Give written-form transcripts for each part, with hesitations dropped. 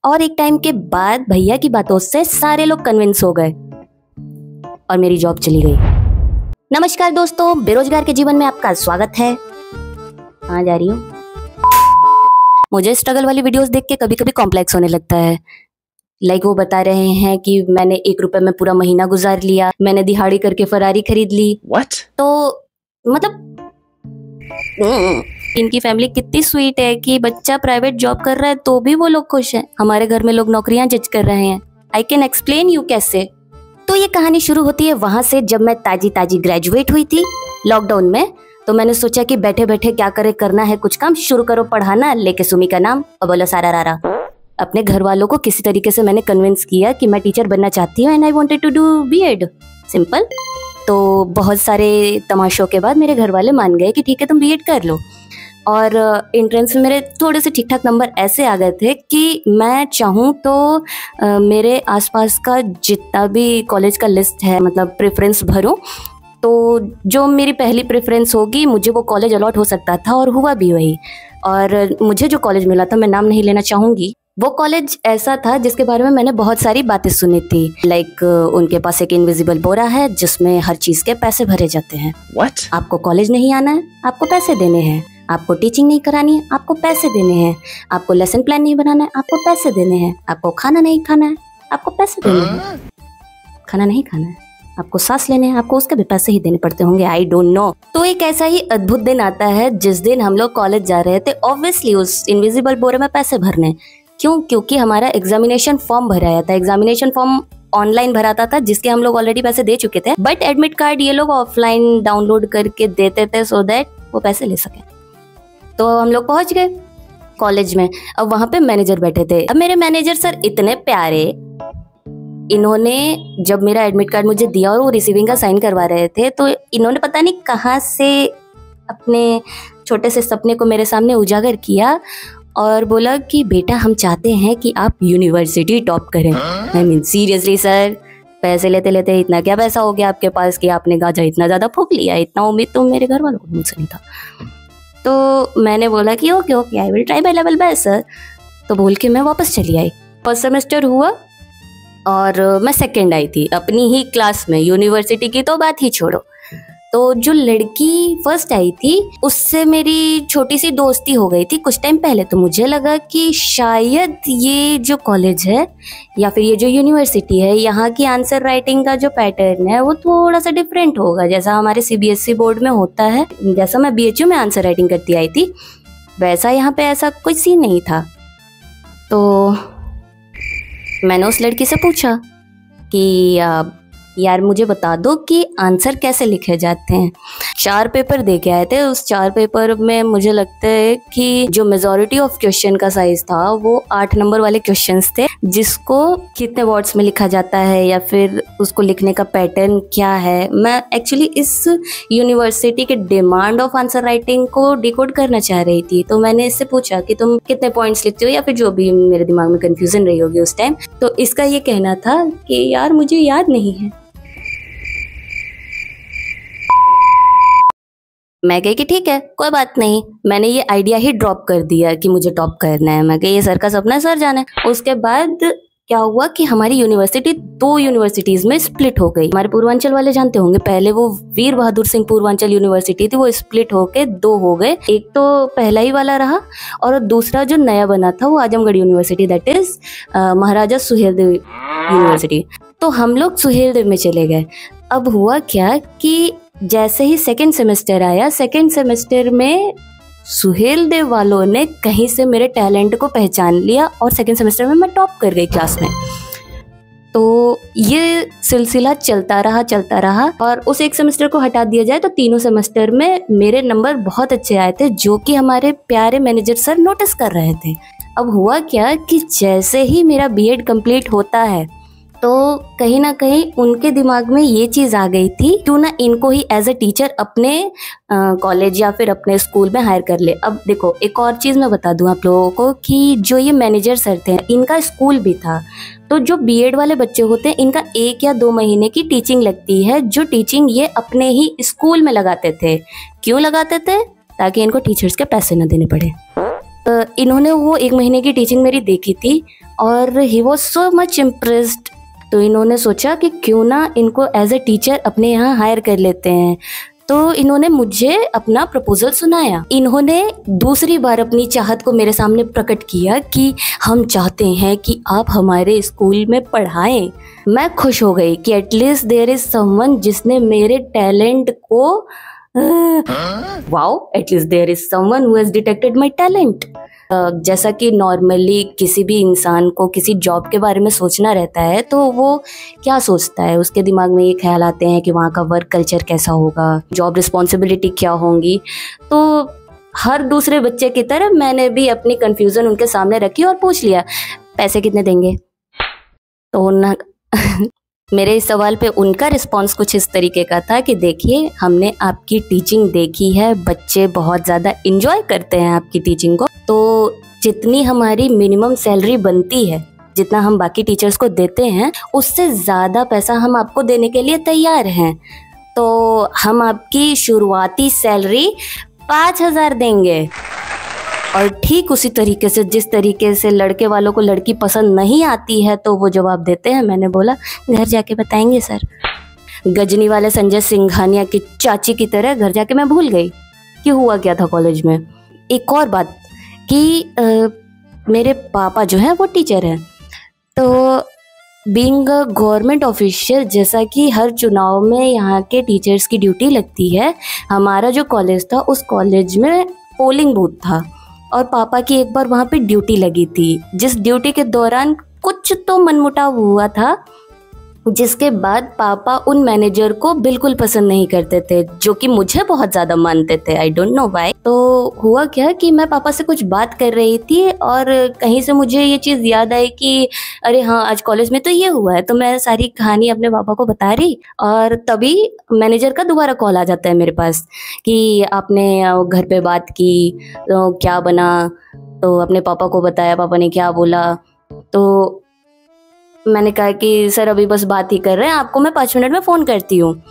और एक टाइम के बाद भैया की बातों से सारे लोग कन्विंस हो गए और मेरी जॉब चली गई। नमस्कार दोस्तों, बेरोजगार के जीवन में आपका स्वागत है। कहाँ जा रही हूँ? मुझे स्ट्रगल वाली वीडियोस देख के कभी कभी कॉम्प्लेक्स होने लगता है। वो बता रहे हैं कि मैंने 1 रुपए में पूरा महीना गुजार लिया, मैंने दिहाड़ी करके फरारी खरीद ली। What? तो मतलब इनकी फैमिली कितनी स्वीट है कि बच्चा प्राइवेट जॉब कर रहा है तो भी वो लोग खुश हैं। हमारे घर में लोग नौकरियां जज कर रहे हैं। आई कैन एक्सप्लेन यू कैसे। तो ये कहानी शुरू होती है वहां से जब मैं ताजी ग्रेजुएट हुई थी लॉकडाउन में। तो मैंने सोचा कि बैठे बैठे क्या करे, करना है कुछ काम, शुरू करो पढ़ाना, लेके सुमी का नाम और बोलो सारा रारा। अपने घर वालों को किसी तरीके से मैंने कन्विंस किया कि मैं टीचर बनना चाहती हूँ and I wanted to do BEd. Simple. तो बहुत सारे तमाशों के बाद मेरे घर वाले मान गए कि ठीक है तुम बीएड कर लो। और एंट्रेंस में मेरे थोड़े से ठीक ठाक नंबर ऐसे आ गए थे कि मैं चाहूँ तो मेरे आसपास का जितना भी कॉलेज का लिस्ट है मतलब प्रेफरेंस भरूँ, तो जो मेरी पहली प्रेफरेंस होगी मुझे वो कॉलेज अलॉट हो सकता था और हुआ भी वही। और मुझे जो कॉलेज मिला था, मैं नाम नहीं लेना चाहूँगी, वो कॉलेज ऐसा था जिसके बारे में मैंने बहुत सारी बातें सुनी थी। उनके पास एक इनविजिबल बोरा है जिसमें हर चीज के पैसे भरे जाते हैं। What? आपको कॉलेज नहीं आना है, आपको पैसे देने हैं। आपको टीचिंग नहीं करानी है, आपको पैसे देने हैं। आपको लेसन प्लान नहीं बनाना है, आपको पैसे देने हैं। आपको खाना नहीं खाना है, आपको पैसे देने हैं। खाना नहीं खाना है, आपको सांस लेने हैं, आपको उसके भी पैसे ही देने पड़ते होंगे। I don't know. तो एक ऐसा ही अद्भुत दिन आता है जिस दिन हम लोग कॉलेज जा रहे थे, ऑब्वियसली उस इनविजिबल बोरे में पैसे भरने। क्योंकि हमारा एग्जामिनेशन फॉर्म भराया था। एग्जामिनेशन फॉर्म ऑनलाइन भराता था जिसके हम लोग ऑलरेडी पैसे दे चुके थे, बट एडमिट कार्ड ये लोग ऑफलाइन डाउनलोड करके देते थे सो दैट वो पैसे ले सके। तो हम लोग पहुंच गए कॉलेज में। अब वहां पे मैनेजर बैठे थे। अब मेरे मैनेजर सर इतने प्यारे, इन्होंने जब मेरा एडमिट कार्ड मुझे दिया और वो रिसीविंग का साइन करवा रहे थे, तो इन्होंने पता नहीं कहाँ से अपने छोटे से सपने को मेरे सामने उजागर किया और बोला कि बेटा हम चाहते हैं कि आप यूनिवर्सिटी टॉप करें। आई मीन सीरियसली सर, पैसे लेते लेते इतना क्या पैसा हो गया आपके पास कि आपने गांजा इतना ज्यादा फूंक लिया? इतना उम्मीद तो मेरे घर वालों को मुझसे नहीं था। तो मैंने बोला कि okay I will try my level best sir. तो बोल के मैं वापस चली आई। फर्स्ट सेमेस्टर हुआ और मैं सेकंड आई थी अपनी ही क्लास में। यूनिवर्सिटी की तो बात ही छोड़ो। तो जो लड़की फर्स्ट आई थी उससे मेरी छोटी सी दोस्ती हो गई थी कुछ टाइम पहले। तो मुझे लगा कि शायद ये जो कॉलेज है या फिर ये जो यूनिवर्सिटी है, यहाँ की आंसर राइटिंग का जो पैटर्न है वो थोड़ा सा डिफरेंट होगा, जैसा हमारे सीबीएसई बोर्ड में होता है। जैसा मैं बीएचयू में आंसर राइटिंग करती आई थी वैसा यहाँ पे ऐसा कोई सीन नहीं था। तो मैंने उस लड़की से पूछा कि यार मुझे बता दो कि आंसर कैसे लिखे जाते हैं। 4 पेपर दे के आए थे। उस 4 पेपर में मुझे लगता है कि जो मेजॉरिटी ऑफ क्वेश्चन का साइज था वो 8 नंबर वाले क्वेश्चंस थे, जिसको कितने वर्ड्स में लिखा जाता है या फिर उसको लिखने का पैटर्न क्या है। मैं एक्चुअली इस यूनिवर्सिटी के डिमांड ऑफ आंसर राइटिंग को डिकोड करना चाह रही थी। तो मैंने इससे पूछा कि तुम कितने पॉइंट्स लिखते हो या फिर जो भी मेरे दिमाग में कंफ्यूजन रही होगी उस टाइम। तो इसका ये कहना था कि यार मुझे याद नहीं है। मैं कही कि ठीक है कोई बात नहीं। मैंने ये आइडिया ही ड्रॉप कर दिया कि मुझे टॉप करना है। मैं कही ये सर का सपना सर जाने। उसके बाद क्या हुआ कि हमारी यूनिवर्सिटी 2 यूनिवर्सिटीज में स्प्लिट हो गई। हमारे पूर्वांचल वाले जानते होंगे, पहले वो वीर बहादुर सिंह पूर्वांचल यूनिवर्सिटी थी, वो स्प्लिट होके 2 हो गए। एक तो पहला ही वाला रहा और दूसरा जो नया बना था वो Azamgarh university, that is Maharaja Suheldev university. तो हम लोग सुहेलदेव में चले गए। अब हुआ क्या कि जैसे ही सेकेंड सेमेस्टर आया, सेकेंड सेमेस्टर में सुहेलदेव वालों ने कहीं से मेरे टैलेंट को पहचान लिया और सेकेंड सेमेस्टर में मैं टॉप कर गई क्लास में। तो ये सिलसिला चलता रहा और उस एक सेमेस्टर को हटा दिया जाए तो तीनों सेमेस्टर में मेरे नंबर बहुत अच्छे आए थे, जो कि हमारे प्यारे मैनेजर सर नोटिस कर रहे थे। अब हुआ क्या कि जैसे ही मेरा बीएड कंप्लीट होता है तो कहीं ना कहीं उनके दिमाग में ये चीज आ गई थी क्यों ना इनको ही एज अ टीचर अपने कॉलेज या फिर अपने स्कूल में हायर कर ले। अब देखो एक और चीज मैं बता दूं आप लोगों को कि जो ये मैनेजर सर थे इनका स्कूल भी था। तो जो बीएड वाले बच्चे होते हैं इनका 1 या 2 महीने की टीचिंग लगती है, जो टीचिंग ये अपने ही स्कूल में लगाते थे। क्यों लगाते थे? ताकि इनको टीचर्स के पैसे न देने पड़े। इन्होंने वो 1 महीने की टीचिंग मेरी देखी थी और he was so much impressed. तो इन्होंने सोचा कि क्यों ना इनको एज ए टीचर अपने यहाँ हायर कर लेते हैं। तो इन्होंने मुझे अपना प्रपोजल सुनाया। इन्होंने दूसरी बार अपनी चाहत को मेरे सामने प्रकट किया कि हम चाहते हैं कि आप हमारे स्कूल में पढ़ाएं। मैं खुश हो गई कि एटलीस्ट देयर इज समवन जिसने मेरे टैलेंट को wow, at least there is someone who has detected my talent. जैसा कि नॉर्मली किसी भी इंसान को किसी जॉब के बारे में सोचना रहता है तो वो क्या सोचता है, उसके दिमाग में ये ख्याल आते हैं कि वहाँ का वर्क कल्चर कैसा होगा, जॉब रिस्पॉन्सिबिलिटी क्या होंगी। तो हर दूसरे बच्चे की तरह मैंने भी अपनी कंफ्यूजन उनके सामने रखी और पूछ लिया, पैसे कितने देंगे? तो उन मेरे इस सवाल पे उनका रिस्पांस कुछ इस तरीके का था कि देखिए, हमने आपकी टीचिंग देखी है, बच्चे बहुत ज़्यादा इंजॉय करते हैं आपकी टीचिंग को, तो जितनी हमारी मिनिमम सैलरी बनती है, जितना हम बाकी टीचर्स को देते हैं, उससे ज़्यादा पैसा हम आपको देने के लिए तैयार हैं। तो हम आपकी शुरुआती सैलरी 5,000 देंगे। और ठीक उसी तरीके से जिस तरीके से लड़के वालों को लड़की पसंद नहीं आती है तो वो जवाब देते हैं, मैंने बोला घर जाके बताएंगे सर। गजनी वाले संजय सिंघानिया की चाची की तरह घर जाके मैं भूल गई कि हुआ क्या था कॉलेज में। एक और बात कि मेरे पापा जो हैं वो टीचर हैं, तो बीइंग अ गवर्नमेंट ऑफिशियल, जैसा कि हर चुनाव में यहाँ के टीचर्स की ड्यूटी लगती है, हमारा जो कॉलेज था उस कॉलेज में पोलिंग बूथ था और पापा की एक बार वहाँ पे ड्यूटी लगी थी, जिस ड्यूटी के दौरान कुछ तो मनमुटाव हुआ था, जिसके बाद पापा उन मैनेजर को बिल्कुल पसंद नहीं करते थे, जो कि मुझे बहुत ज़्यादा मानते थे। I don't know why. तो हुआ क्या कि मैं पापा से कुछ बात कर रही थी और कहीं से मुझे ये चीज़ याद आई कि अरे हाँ, आज कॉलेज में तो ये हुआ है। तो मैं सारी कहानी अपने पापा को बता रही और तभी मैनेजर का दोबारा कॉल आ जाता है मेरे पास कि आपने घर पे बात की तो क्या बना। तो अपने पापा को बताया, पापा ने क्या बोला। तो मैंने कहा कि सर अभी बस बात ही कर रहे हैं, आपको मैं 5 मिनट में फ़ोन करती हूँ।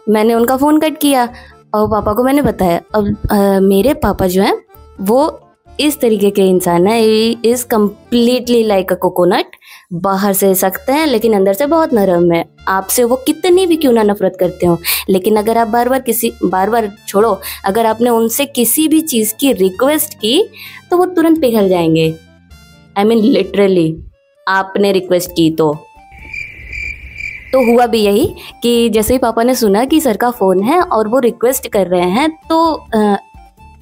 मैंने उनका फ़ोन कट किया और पापा को मैंने बताया। अब मेरे पापा जो हैं वो इस तरीके के इंसान है, is completely like a coconut. बाहर से सख्त हैं लेकिन अंदर से बहुत नरम है। आपसे वो कितनी भी क्यों ना नफरत करते हो, लेकिन अगर आप बार बार छोड़ो, अगर आपने उनसे किसी भी चीज़ की रिक्वेस्ट की तो वो तुरंत पिघल जाएंगे। आई मीन लिटरली, आपने रिक्वेस्ट की तो हुआ भी यही कि जैसे ही पापा ने सुना कि सर का फ़ोन है और वो रिक्वेस्ट कर रहे हैं, तो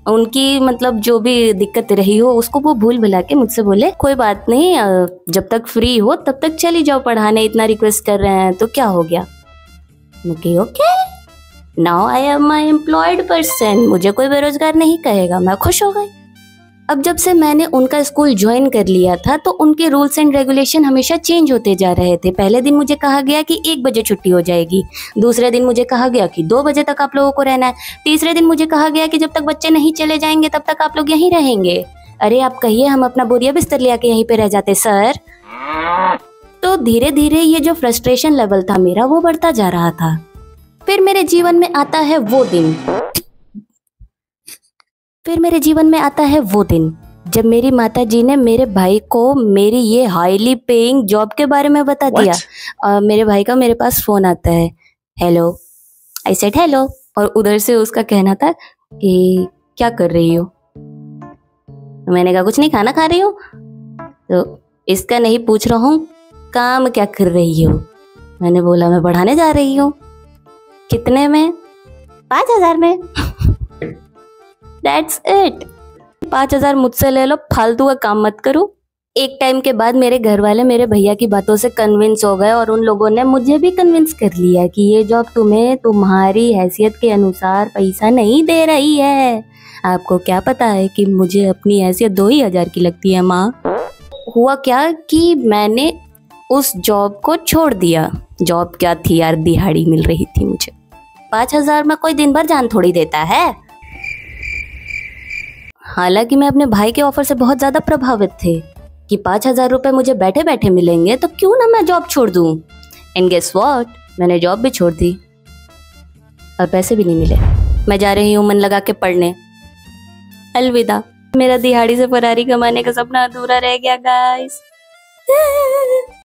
उनकी मतलब जो भी दिक्कत रही हो उसको वो भूल भुला के मुझसे बोले कोई बात नहीं, जब तक फ्री हो तब तक चली जाओ पढ़ाने, इतना रिक्वेस्ट कर रहे हैं तो क्या हो गया। Okay, now I am my employed person, मुझे कोई बेरोजगार नहीं कहेगा। मैं खुश हो गई। अब जब से मैंने उनका स्कूल ज्वाइन कर लिया था तो उनके रूल्स एंड रेगुलेशन हमेशा चेंज होते जा रहे थे। पहले दिन मुझे कहा गया कि 1 बजे छुट्टी हो जाएगी, दूसरे दिन मुझे कहा गया कि 2 बजे तक आप लोगों को रहना है, तीसरे दिन मुझे कहा गया कि जब तक बच्चे नहीं चले जाएंगे तब तक आप लोग यहीं रहेंगे। अरे आप कहिए, हम अपना बोरिया बिस्तर ले आके यहीं पे रह जाते सर। तो धीरे धीरे ये जो फ्रस्ट्रेशन लेवल था मेरा वो बढ़ता जा रहा था। फिर मेरे जीवन में आता है वो दिन जब मेरी माताजी ने मेरे भाई को मेरी ये हाईली पेइंग जॉब के बारे में बता दिया। मेरे भाई का मेरे पास फोन आता है, हेलो, आई सेड हेलो, और उधर से उसका कहना था कि क्या कर रही हो। तो मैंने कहा कुछ नहीं, खाना खा रही हो। तो इसका नहीं पूछ रहा हूँ, काम क्या कर रही हो। मैंने बोला मैं पढ़ाने जा रही हूँ। कितने में? 5,000 में। That's it. 5,000 मुझसे ले लो, फालतू का काम मत करो। एक टाइम के बाद मेरे घर वाले मेरे भैया की बातों से कन्विंस हो गए और उन लोगों ने मुझे भी कन्विंस कर लिया कि ये जॉब तुम्हें तुम्हारी हैसियत के अनुसार पैसा नहीं दे रही है। आपको क्या पता है कि मुझे अपनी हैसियत 2,000 की लगती है माँ। हुआ क्या कि मैंने उस जॉब को छोड़ दिया। जॉब क्या थी यार, दिहाड़ी मिल रही थी मुझे। 5,000 में कोई दिन भर जान थोड़ी देता है। हालांकि मैं अपने भाई के ऑफर से बहुत ज्यादा प्रभावित थे कि 5,000 रुपए मुझे बैठे बैठे मिलेंगे तो क्यों ना मैं जॉब छोड़ दूं। एंड गेस व्हाट, मैंने जॉब भी छोड़ दी और पैसे भी नहीं मिले। मैं जा रही हूँ मन लगा के पढ़ने। अलविदा। मेरा दिहाड़ी से फरारी कमाने का सपना अधूरा रह गया गाइस।